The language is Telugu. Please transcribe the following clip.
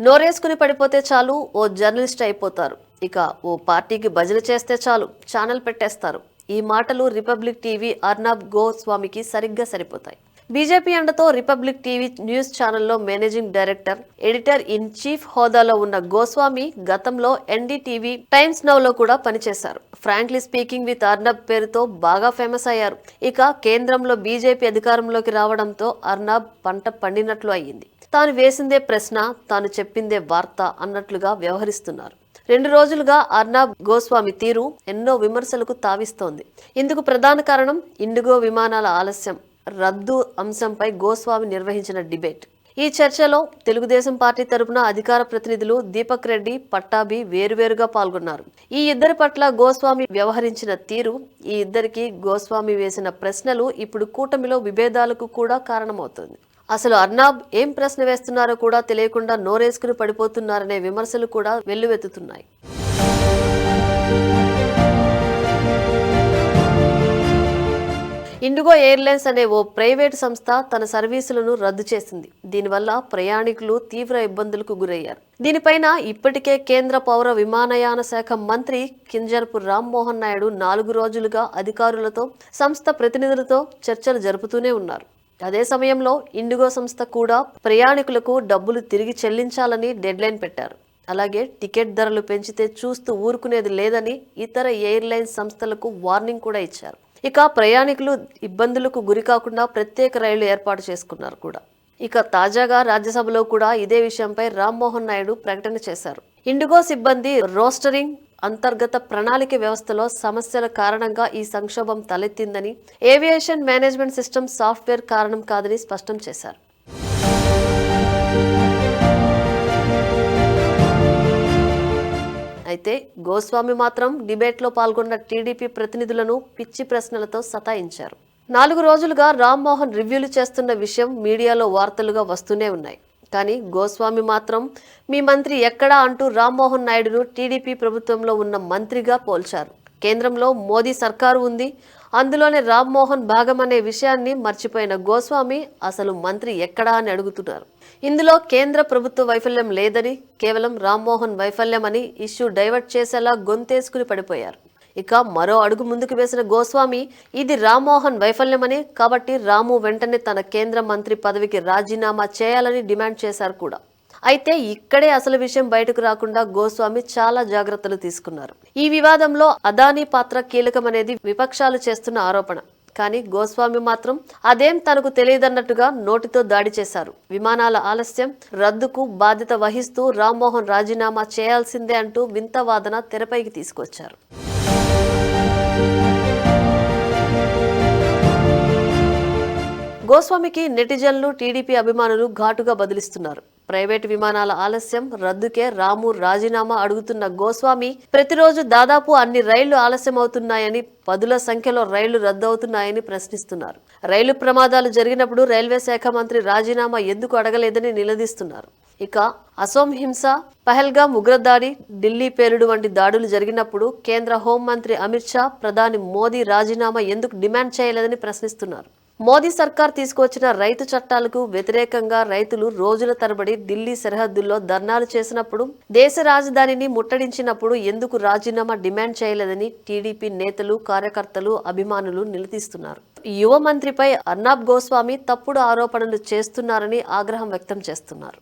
నోరేసుకుని పడిపోతే చాలు ఓ జర్నలిస్ట్ అయిపోతారు. ఇక ఓ పార్టీకి భజన చేస్తే చాలు ఛానల్ పెట్టేస్తారు. ఈ మాటలు రిపబ్లిక్ టీవీ అర్నబ్ గోస్వామికి సరిగ్గా సరిపోతాయి. బీజేపీ అండతో రిపబ్లిక్ టీవీ న్యూస్ ఛానల్లో managing director, editor in chief హోదాలో ఉన్న గోస్వామి గతంలో ఎన్డీటీవీ, టైమ్స్ నౌలో కూడా పనిచేశారు. ఫ్రాంక్లీ స్పీకింగ్ విత్ అర్నబ్ పేరుతో బాగా ఫేమస్ అయ్యారు. ఇక కేంద్రంలో బీజేపీ అధికారంలోకి రావడంతో అర్నబ్ పంట పండినట్లు అయ్యింది. తాను వేసిందే ప్రశ్న, తాను చెప్పిందే వార్త అన్నట్లుగా వ్యవహరిస్తున్నారు. 2 రోజులుగా అర్నబ్ గోస్వామి తీరు ఎన్నో విమర్శలకు తావిస్తోంది. ఇందుకు ప్రధాన కారణం ఇండిగో విమానాల ఆలస్యం, రద్దు అంశంపై గోస్వామి నిర్వహించిన డిబేట్. ఈ చర్చలో తెలుగుదేశం పార్టీ తరపున అధికార ప్రతినిధులు దీపక్ రెడ్డి, పట్టాభి వేరువేరుగా పాల్గొన్నారు. ఈ ఇద్దరి పట్ల గోస్వామి వ్యవహరించిన తీరు, ఈ ఇద్దరికి గోస్వామి వేసిన ప్రశ్నలు ఇప్పుడు కూటమిలో విభేదాలకు కూడా కారణమవుతుంది. అసలు అర్నబ్ ఏం ప్రశ్న వేస్తున్నారో కూడా తెలియకుండా నోరేసుకుని పడిపోతున్నారనే విమర్శలు కూడా వెల్లువెత్తుతున్నాయి. ఇండిగో ఎయిర్లైన్స్ అనే ఓ ప్రైవేటు సంస్థ తన సర్వీసులను రద్దు చేసింది. దీనివల్ల ప్రయాణికులు తీవ్ర ఇబ్బందులకు గురయ్యారు. దీనిపైన ఇప్పటికే కేంద్ర పౌర విమానయాన శాఖ మంత్రి కింజరపు రామ్మోహన్ నాయుడు 4 రోజులుగా అధికారులతో, సంస్థ ప్రతినిధులతో చర్చలు జరుపుతూనే ఉన్నారు. అదే సమయంలో ఇండిగో సంస్థ కూడా ప్రయాణికులకు డబ్బులు తిరిగి చెల్లించాలని డెడ్లైన్ పెట్టారు. అలాగే టికెట్ ధరలు పెంచితే చూస్తూ ఊరుకునేది లేదని ఇతర ఎయిర్లైన్స్ సంస్థలకు వార్నింగ్ కూడా ఇచ్చారు. ఇక ప్రయాణికులు ఇబ్బందులకు గురికాకుండా ప్రత్యేక రైళ్లు ఏర్పాటు చేసుకున్నారు కూడా. ఇక తాజాగా రాజ్యసభలో కూడా ఇదే విషయంపై రామ్మోహన్ నాయుడు ప్రకటన చేశారు. ఇండిగో సిబ్బంది రోస్టరింగ్, అంతర్గత ప్రణాళిక వ్యవస్థలో సమస్యల కారణంగా ఈ సంక్షోభం తలెత్తిందని, ఏవియేషన్ మేనేజ్మెంట్ సిస్టమ్ సాఫ్ట్వేర్ కారణం కాదని స్పష్టం చేశారు. అయితే గోస్వామి మాత్రం డిబేట్లో పాల్గొన్న టీడీపీ ప్రతినిధులను పిచ్చి ప్రశ్నలతో సతాయించారు. 4 రోజులుగా రామ్మోహన్ రివ్యూలు చేస్తున్న విషయం మీడియాలో వార్తలుగా వస్తూనే ఉన్నాయి. కానీ గోస్వామి మాత్రం మీ మంత్రి ఎక్కడా అంటూ రామ్మోహన్ నాయుడును టీడీపీ ప్రభుత్వంలో ఉన్న మంత్రిగా పోల్చారు. కేంద్రంలో మోదీ సర్కారు ఉంది, అందులోనే రామ్మోహన్ భాగమనే విషయాన్ని మర్చిపోయిన గోస్వామి అసలు మంత్రి ఎక్కడా అని అడుగుతున్నారు. ఇందులో కేంద్ర ప్రభుత్వ వైఫల్యం లేదని, కేవలం రామ్మోహన్ వైఫల్యమని ఇష్యూ డైవర్ట్ చేసేలా గొంతేసుకుని పడిపోయారు. ఇక మరో అడుగు ముందుకు వేసిన గోస్వామి ఇది రామ్మోహన్ వైఫల్యమని, కాబట్టి రాము వెంటనే తన కేంద్ర మంత్రి పదవికి రాజీనామా చేయాలని డిమాండ్ చేశారు కూడా. అయితే ఇక్కడే అసలు విషయం బయటకు రాకుండా గోస్వామి చాలా జాగ్రత్తలు తీసుకున్నారు. ఈ వివాదంలో అదానీ పాత్ర కీలకమనేది విపక్షాలు చేస్తున్న ఆరోపణ. కానీ గోస్వామి మాత్రం అదేం తనకు తెలియదన్నట్టుగా నోటితో దాడి చేశారు. విమానాల ఆలస్యం, రద్దుకు బాధ్యత వహిస్తూ రామ్మోహన్ రాజీనామా చేయాల్సిందే అంటూ వింత వాదన తెరపైకి తీసుకొచ్చారు. గోస్వామికి నెటిజన్లు, టీడీపీ అభిమానులు ఘాటుగా బదిలిస్తున్నారు. ప్రైవేటు విమానాల ఆలస్యం, రద్దుకే రాము రాజీనామా అడుగుతున్న గోస్వామి ప్రతిరోజు దాదాపు అన్ని రైళ్లు ఆలస్యం అవుతున్నాయని, 10ల సంఖ్యలో రైళ్లు రద్దు అవుతున్నాయని ప్రశ్నిస్తున్నారు. రైలు ప్రమాదాలు జరిగినప్పుడు రైల్వే శాఖ మంత్రి రాజీనామా ఎందుకు అడగలేదని నిలదీస్తున్నారు. ఇక అసోం హింస, పహల్గామ్ ఉగ్రదాడి, ఢిల్లీ పేలుడు వంటి దాడులు జరిగినప్పుడు కేంద్ర హోంమంత్రి అమిత్ షా, ప్రధాని మోదీ రాజీనామా ఎందుకు డిమాండ్ చేయలేదని ప్రశ్నిస్తున్నారు. మోదీ సర్కార్ తీసుకువచ్చిన రైతు చట్టాలకు వ్యతిరేకంగా రైతులు రోజుల తరబడి ఢిల్లీ సరిహద్దుల్లో ధర్నాలు చేసినప్పుడు, దేశ రాజధానిని ముట్టడించినప్పుడు ఎందుకు రాజీనామా డిమాండ్ చేయలేదని టీడీపీ నేతలు, కార్యకర్తలు, అభిమానులు నిలదీస్తున్నారు. యువ మంత్రిపై అర్నబ్ గోస్వామి తప్పుడు ఆరోపణలు చేస్తున్నారని ఆగ్రహం వ్యక్తం చేస్తున్నారు.